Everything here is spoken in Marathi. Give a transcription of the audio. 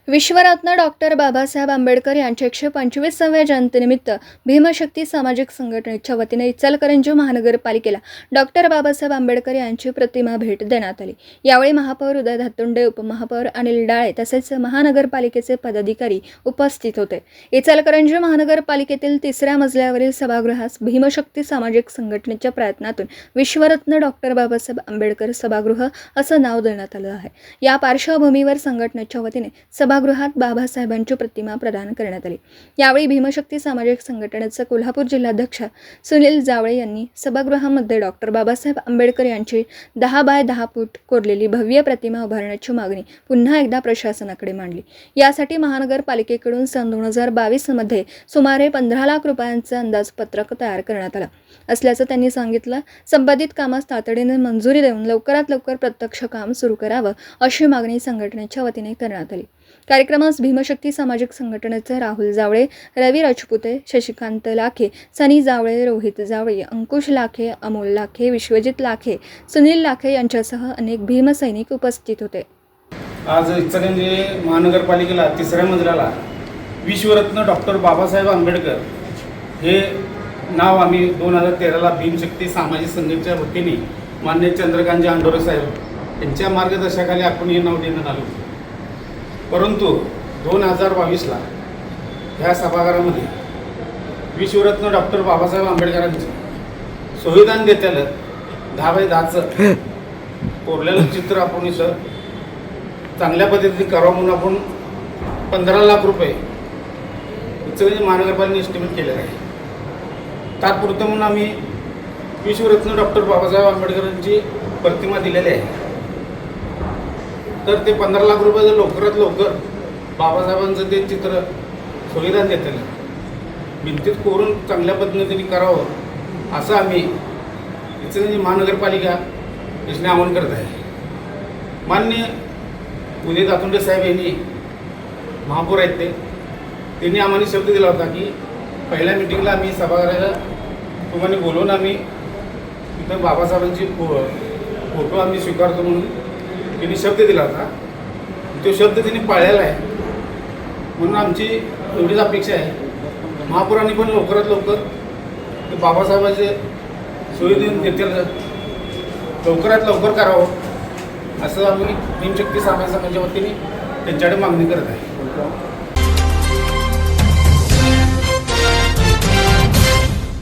विश्वरत्न डॉक्टर बाबासाहेब आंबेडकर यांच्या 125व्या जयंतीनिमित्त भीमशक्ती सामाजिक संघटनेच्या वतीने इचलकरंजी महानगरपालिकेला डॉक्टर बाबासाहेब आंबेडकर यांची प्रतिमा भेट देण्यात आली। यावेळी महापौर उदय धातुंडे, उपमहापौर अनिल डाळे तसेच महानगरपालिकेचे पदाधिकारी उपस्थित होते। इचलकरंजी महानगरपालिकेतील 3ऱ्या मजल्यावरील सभागृहास भीमशक्ती सामाजिक संघटनेच्या प्रयत्नातून विश्वरत्न डॉक्टर बाबासाहेब आंबेडकर सभागृह असं नाव देण्यात आलं आहे। या पार्श्वभूमीवर संघटनेच्या वतीने सभागृहात बाबासाहेबांची प्रतिमा प्रदान करण्यात आली। यावेळी भीमशक्ती सामाजिक संघटनेचे कोल्हापूर जिल्हाध्यक्ष सुनील जावळे यांनी सभागृहामध्ये डॉक्टर बाबासाहेब आंबेडकर यांची 10 बाय 10 फूट कोरलेली भव्य प्रतिमा उभारण्याची मागणी पुन्हा एकदा प्रशासनाकडे मांडली। यासाठी महानगरपालिकेकडून सन 2022 मध्ये सुमारे 15 लाख रुपयांचे अंदाजपत्रक तयार करण्यात आलं असल्याचं त्यांनी सांगितलं। संबंधित कामास तातडीने मंजुरी देऊन लवकरात लवकर प्रत्यक्ष काम सुरू करावं अशी मागणी संघटनेच्या वतीने करण्यात आली। कार्यक्रमास भीमशक्ती सामाजिक संघटनेचे राहुल जावळे, रवी राजपुते, शशिकांत लाखे, सनी जावळे, रोहित जावळे, अंकुश लाखे, अमोल लाखे, विश्वजित लाखे, सुनील लाखे यांच्यासह अनेक भीमसैनिक उपस्थित होते। आज इचलकरंजी महानगरपालिकेला 3ऱ्या मजल्याला विश्वरत्न डॉक्टर बाबासाहेब आंबेडकर हे नाव आम्ही 2013ला भीमशक्ती सामाजिक संघटनेच्या वतीने माननीय चंद्रकांतजी आंडोरे साहेब यांच्या मार्गदर्शनाखाली आपण हे नाव देण्यात आलं। परंतु 2022ला ह्या सभागृहामध्ये विश्वरत्न डॉक्टर बाबासाहेब आंबेडकरांचं संविधान देत्याला 10 बाय 10चं कोरलेलं चित्र आपण इथं चांगल्या पद्धतीने करावं म्हणून आपण 15 लाख रुपये इचलकरंजी महानगरपालिकेने एस्टिमेट केलेलं आहे। तात्पुरतं म्हणून आम्ही विश्वरत्न डॉक्टर बाबासाहेब आंबेडकरांची प्रतिमा दिलेली आहे। तर ते 15 लाख रुपये लवकरात लवकर बाबासाहेबांचं ते चित्र संविधान देतं भिंतीत कोरून चांगल्या पद्धतीने करावं असं आम्ही इचलकरंजी महानगरपालिका याने आवाहन करत आहे। माननीय उदय धातुंडे साहेब यांनी महापौर आहेत त्यांनी आम्हाला शब्द दिला होता की पहिल्या मिटिंगला आम्ही सभागृहाच्या तुम्हाला बोलवून आम्ही इथं बाबासाहेबांची फोटो आम्ही स्वीकारतो म्हणून त्यांनी शब्द दिला होता। तो शब्द त्यांनी पाळलेला आहे म्हणून आमची एवढीच अपेक्षा आहे महापौरांनी पण लवकरात लवकर बाबासाहेबांचे सुविधा देतील लवकरात लवकर करावं असं आम्ही भीमशक्ती सामाजिक संघटनेच्या वतीने त्यांच्याकडे मागणी करत आहे।